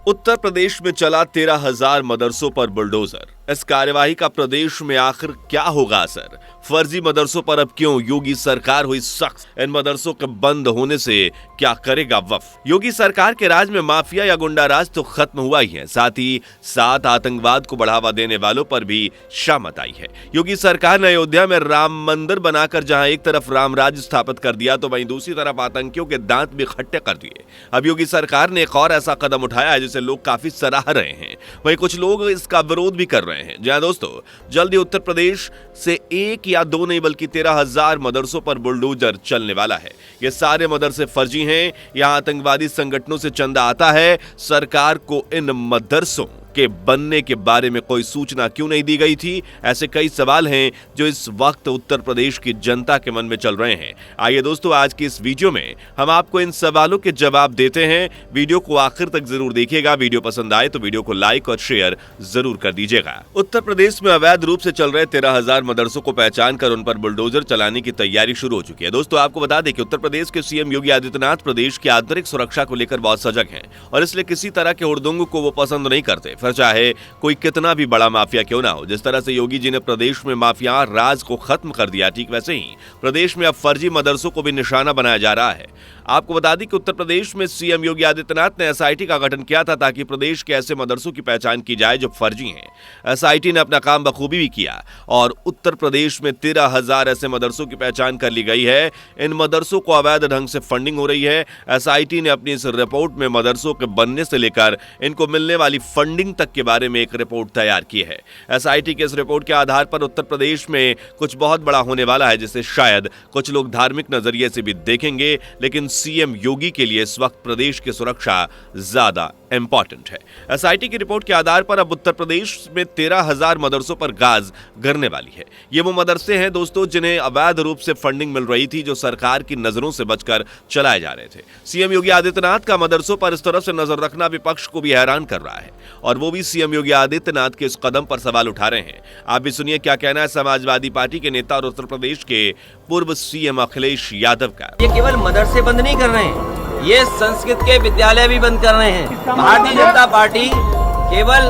उत्तर प्रदेश में चला 13,000 मदरसों पर बुलडोजर। इस कार्यवाही का प्रदेश में आखिर क्या होगा असर? फर्जी मदरसों पर अब क्यों योगी सरकार हुई सख्त? इन मदरसों के बंद होने से क्या करेगा वक्फ? योगी सरकार के राज में माफिया या गुंडा राज तो खत्म हुआ ही है, साथ ही साथ आतंकवाद को बढ़ावा देने वालों पर भी शामत आई है। योगी सरकार ने अयोध्या में राम मंदिर बनाकर जहां एक तरफ राम राज्य स्थापित कर दिया तो वहीं दूसरी तरफ आतंकियों के दांत भी खट्टे कर दिए। अब योगी सरकार ने एक और ऐसा कदम उठाया है जिसे लोग काफी सराह रहे हैं, वहीं कुछ लोग इसका विरोध भी कर रहे हैं। जहां दोस्तों जल्दी उत्तर प्रदेश से एक या दो नहीं बल्कि 13,000 मदरसों पर बुलडोजर चलने वाला है। ये सारे मदरसे फर्जी हैं, यहां आतंकवादी संगठनों से चंदा आता है। सरकार को इन मदरसों के बनने के बारे में कोई सूचना क्यों नहीं दी गई थी? ऐसे कई सवाल हैं जो इस वक्त उत्तर प्रदेश की जनता के मन में चल रहे हैं। आइए दोस्तों, आज की इस वीडियो में हम आपको इन सवालों के जवाब देते हैं। वीडियो को आखिर तक जरूर देखिएगा। वीडियो पसंद आए तो वीडियो को लाइक और शेयर जरूर कर दीजिएगा। उत्तर प्रदेश में अवैध रूप से चल रहे 13,000 मदरसों को पहचान कर उन पर बुलडोजर चलाने की तैयारी शुरू हो चुकी है। दोस्तों आपको बता दें कि उत्तर प्रदेश के सीएम योगी आदित्यनाथ प्रदेश की आंतरिक सुरक्षा को लेकर बहुत सजग हैं और इसलिए किसी तरह के हुड़दंग को वो पसंद नहीं करते, फिर चाहे कोई कितना भी बड़ा माफिया क्यों ना हो। जिस तरह से योगी जी ने प्रदेश में माफिया राज को खत्म कर दिया, ठीक वैसे ही प्रदेश में अब फर्जी मदरसों को भी निशाना बनाया जा रहा है। आपको बता दें कि उत्तर प्रदेश में सीएम योगी आदित्यनाथ ने एसआईटी का गठन किया था ताकि प्रदेश के ऐसे मदरसों की पहचान की जाए जो फर्जी हैं। एसआईटी ने अपना काम बखूबी भी किया और उत्तर प्रदेश में 13,000 ऐसे मदरसों की पहचान कर ली गई है। इन मदरसों को अवैध ढंग से फंडिंग हो रही है। एसआईटी ने अपनी इस रिपोर्ट में मदरसों के बनने से लेकर इनको मिलने वाली फंडिंग तक के बारे में एक रिपोर्ट तैयार की है। एसआईटी के इस रिपोर्ट के आधार पर उत्तर प्रदेश में कुछ बहुत बड़ा होने वाला है, जिसे शायद कुछ लोग धार्मिक नजरिए से भी देखेंगे, लेकिन सीएम योगी के लिए इस वक्त प्रदेश की सुरक्षा ज्यादा इंपॉर्टेंट है। एसआईटी की रिपोर्ट के आधार पर अब उत्तर प्रदेश में 13,000 मदरसों पर गाज गिरने वाली है। ये वो मदरसे हैं दोस्तों जिन्हें अवैध रूप से फंडिंग मिल रही थी, जो सरकार की नजरों से बचकर चलाए जा रहे थे। सीएम योगी आदित्यनाथ का मदरसों पर इस तरफ से नजर रखना विपक्ष को भी हैरान कर रहा है और वो भी सीएम योगी आदित्यनाथ के इस कदम पर सवाल उठा रहे हैं। आप भी सुनिए क्या कहना है समाजवादी पार्टी के नेता और उत्तर प्रदेश के पूर्व सीएम अखिलेश यादव का। ये केवल मदरसे बंद नहीं कर रहे हैं, ये संस्कृत के विद्यालय भी बंद कर रहे हैं। भारतीय जनता पार्टी केवल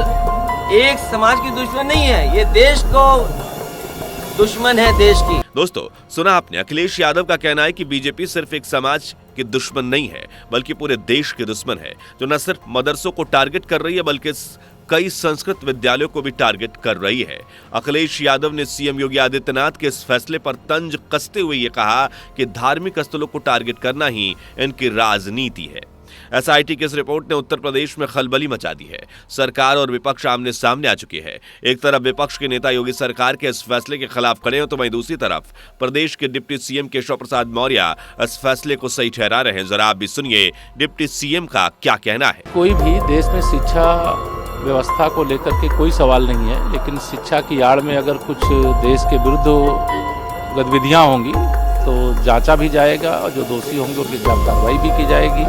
एक समाज की दुश्मन नहीं है, ये देश को दुश्मन है, देश की। दोस्तों सुना आपने, अखिलेश यादव का कहना है कि बीजेपी सिर्फ एक समाज की दुश्मन नहीं है बल्कि पूरे देश की दुश्मन है, जो न सिर्फ मदरसों को टारगेट कर रही है बल्कि कई संस्कृत विद्यालयों को भी टारगेट कर रही है। अखिलेश यादव ने सीएम योगी आदित्यनाथ के इस फैसले पर तंज कसते हुए ये कहा कि धार्मिक स्थलों को टारगेट करना ही इनकी राजनीति है। एसआईटी की इस रिपोर्ट ने उत्तर प्रदेश में खलबली मचा दी है। सरकार और विपक्ष आमने सामने आ चुके हैं। एक तरफ विपक्ष के नेता योगी सरकार के इस फैसले के खिलाफ खड़े हो तो वहीं दूसरी तरफ प्रदेश के डिप्टी सीएम केशव प्रसाद मौर्य इस फैसले को सही ठहरा रहे हैं। जरा आप भी सुनिए डिप्टी सीएम का क्या कहना है। कोई भी देश में शिक्षा व्यवस्था को लेकर के कोई सवाल नहीं है, लेकिन शिक्षा की आड़ में अगर कुछ देश के विरुद्ध गतिविधियां होंगी तो जांचा भी जाएगा और जो दोषी होंगे उनके खिलाफ कार्रवाई भी की जाएगी।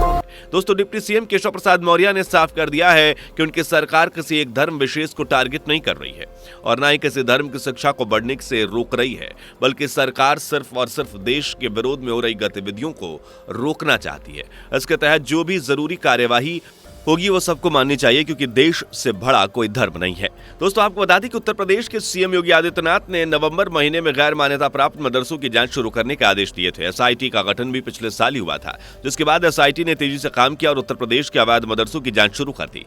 दोस्तों डिप्टी सीएम केशव प्रसाद मौर्य ने साफ कर दिया है कि उनकी सरकार किसी एक धर्म विशेष को टारगेट नहीं कर रही है और न ही किसी धर्म की शिक्षा को बढ़ने से रोक रही है, बल्कि सरकार सिर्फ और सिर्फ देश के विरोध में हो रही गतिविधियों को रोकना चाहती है। इसके तहत जो भी जरूरी कार्यवाही होगी वो सबको माननी चाहिए, क्योंकि देश से बड़ा कोई धर्म नहीं है। दोस्तों आपको बता दें कि उत्तर प्रदेश के सीएम योगी आदित्यनाथ ने नवंबर महीने में गैर मान्यता प्राप्त मदरसों की जांच शुरू करने के आदेश दिए थे। एसआईटी का गठन भी पिछले साल ही हुआ था, जिसके बाद एसआईटी ने तेजी से काम किया और उत्तर प्रदेश के अवैध मदरसों की जांच शुरू कर दी।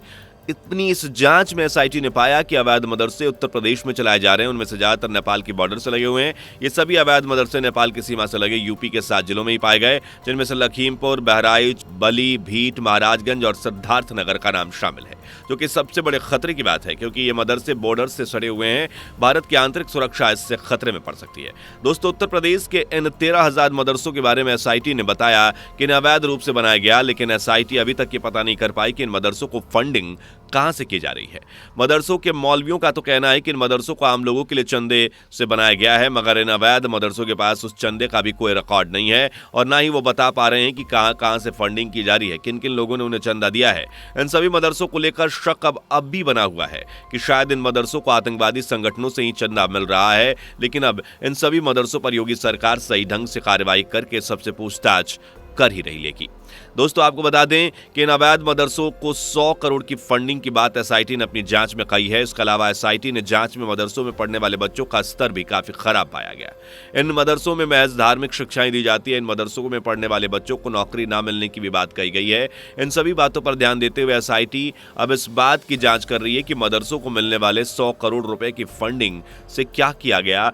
इतनी इस जांच में एसआईटी ने पाया कि अवैध मदरसे उत्तर प्रदेश में चलाए जा रहे हैं, उनमें से ज्यादातर नेपाल की बॉर्डर से लगे हुए हैं। ये सभी अवैध मदरसे नेपाल की सीमा से लगे यूपी के 7 जिलों में ही पाए गए, जिनमें से लखीमपुर, बहराइच, बली, भीट, महाराजगंज और सिद्धार्थनगर का नाम शामिल है, जो कि सबसे बड़े खतरे की बात है क्योंकि ये मदरसे बॉर्डर से सटे हुए हैं। भारत की आंतरिक सुरक्षा इससे खतरे में पड़ सकती है। दोस्तों उत्तर प्रदेश के इन 13,000 मदरसों के बारे में एसआईटी ने बताया कि इन्हें अवैध रूप से बनाया गया, लेकिन एसआईटी अभी तक ये पता नहीं कर पाई कि इन मदरसों को फंडिंग कहां से की जा रही है। मदरसों के मौलवियों का तो कहना है कि इन मदरसों को आम लोगों के लिए चंदे से बनाया गया है, मगर इन अवैध मदरसों के पास उस चंदे का भी कोई रिकॉर्ड नहीं है और ना ही वो बता पा रहे हैं कि कहां से फंडिंग की जा रही है, किन किन लोगों ने उन्हें चंदा दिया है। इन सभी मदरसों को लेकर शक अब भी बना हुआ है कि शायद इन मदरसों को आतंकवादी संगठनों से ही चंदा मिल रहा है, लेकिन अब इन सभी मदरसों पर योगी सरकार सही ढंग से कार्रवाई करके सबसे पूछताछ कर ही रही लेगी। दोस्तों आपको बता दें कि इन अवैध मदरसों को 100 करोड़ की फंडिंग की बात एसआईटी ने अपनी जांच में कही है। इसके अलावा एसआईटी ने जांच में मदरसों में पढ़ने वाले बच्चों का स्तर भी काफी खराब पाया गया। इन मदरसों में महज धार्मिक शिक्षाएं दी जाती है। इन मदरसों में पढ़ने वाले बच्चों को नौकरी ना मिलने की भी बात कही गई है। इन सभी बातों पर ध्यान देते हुए एसआईटी अब इस बात की जांच कर रही है कि मदरसों को मिलने वाले 100 करोड़ रुपए की फंडिंग से क्या किया गया।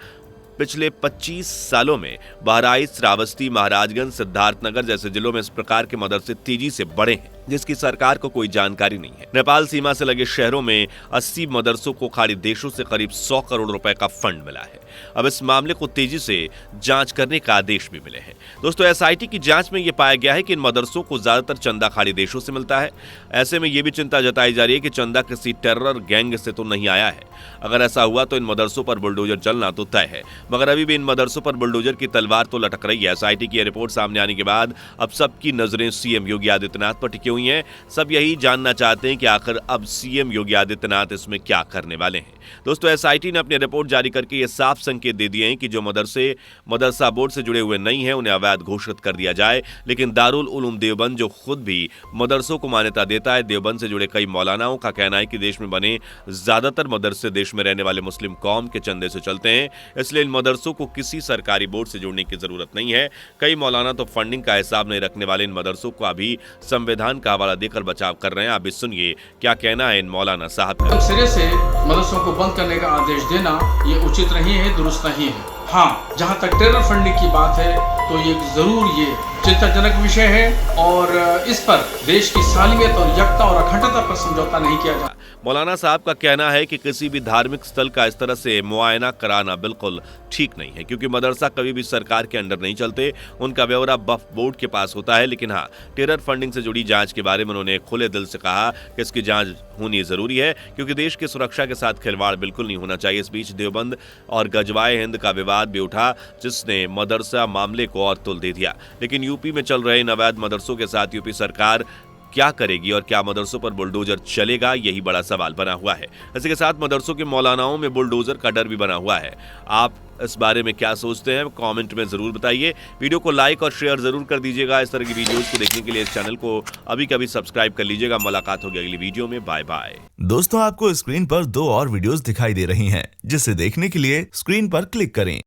पिछले 25 सालों में बहराइच, श्रावस्ती, महाराजगंज, सिद्धार्थनगर जैसे जिलों में इस प्रकार के मदरसे तेजी से बढ़े हैं, जिसकी सरकार को कोई जानकारी नहीं है। नेपाल सीमा से लगे शहरों में 80 मदरसों को खाड़ी देशों से करीब 100 करोड़ रुपए का फंड मिला है। अब इस मामले को तेजी से जांच करने का आदेश भी मिले हैं। दोस्तों एसआईटी की जांच में यह पाया गया है कि इन मदरसों को ज्यादातर चंदा खाड़ी देशों से मिलता है। ऐसे में यह भी चिंता जताई जा रही है कि चंदा किसी टेरर गैंग से तो नहीं आया है। अगर ऐसा हुआ तो इन मदरसों पर बुलडोजर चलना तो तय है, मगर अभी भी इन मदरसों पर बुलडोजर की तलवार तो लटक रही है। एसआईटी की रिपोर्ट सामने आने के बाद अब सबकी नजरें सीएम योगी आदित्यनाथ पर टिकी हुई हैं। सब यही जानना चाहते हैं कि आखिर अब सीएम योगी आदित्यनाथ इसमें क्या करने वाले हैं। दोस्तों एसआईटी ने अपनी रिपोर्ट जारी करके ये साफ संकेत दे दिए हैं कि जो मदरसे मदरसा बोर्ड से जुड़े हुए नहीं हैं उन्हें अवैध घोषित कर दिया जाए। लेकिन दारुल उलूम देवबंद जो खुद भी मदरसों को मान्यता देता है, देवबंद से जुड़े कई मौलानाओं का कहना है कि देश में बने ज्यादातर मदरसे देश में रहने वाले मुस्लिम कौम के चंदे से चलते हैं, इसलिए इन मदरसों को किसी सरकारी बोर्ड से जोड़ने की जरूरत नहीं है। कई मौलाना तो फंडिंग का हिसाब नहीं रखने वाले इन मदरसों को अभी संविधान का हवाला देकर बचाव कर रहे हैं। आप भी सुनिए क्या कहना है इन मौलाना साहब का। सिरे से मदरसों को बंद करने का आदेश देना ये उचित नहीं है, दुरुस्त नहीं है। हाँ, जहाँ तक टेरर फंडिंग की बात है तो ये जरूर ये चिंताजनक विषय है और इस पर देश की सालियत और यकता और अखंडता पर समझौता नहीं किया जाता। मौलाना साहब का कहना है कि किसी भी धार्मिक स्थल का इस तरह से मुआयना कराना बिल्कुल ठीक नहीं है, क्योंकि मदरसा कभी भी सरकार के अंडर नहीं चलते, उनका ब्यौरा वक्फ बोर्ड के पास होता है। लेकिन हाँ, टेरर फंडिंग से जुड़ी जांच के बारे में उन्होंने खुले दिल से कहा कि इसकी जांच होनी जरूरी है, क्योंकि देश की सुरक्षा के साथ खिलवाड़ बिल्कुल नहीं होना चाहिए। इस बीच देवबंद और गजवाए हिंद का विवाद भी उठा, जिसने मदरसा मामले को और तुल दे दिया। लेकिन यूपी में चल रहे इन अवैध मदरसों के साथ यूपी सरकार क्या करेगी और क्या मदरसों पर बुलडोजर चलेगा, यही बड़ा सवाल बना हुआ है। इसी के साथ मदरसों के मौलानाओं में बुलडोजर का डर भी बना हुआ है। आप इस बारे में क्या सोचते हैं कमेंट में जरूर बताइए। वीडियो को लाइक और शेयर जरूर कर दीजिएगा। इस तरह की वीडियोस को देखने के लिए इस चैनल को अभी कभी सब्सक्राइब कर लीजिएगा। मुलाकात होगी अगली वीडियो में। Bye bye. दोस्तों आपको स्क्रीन पर 2 और वीडियोस दिखाई दे रही हैं, जिसे देखने के लिए स्क्रीन पर क्लिक करें।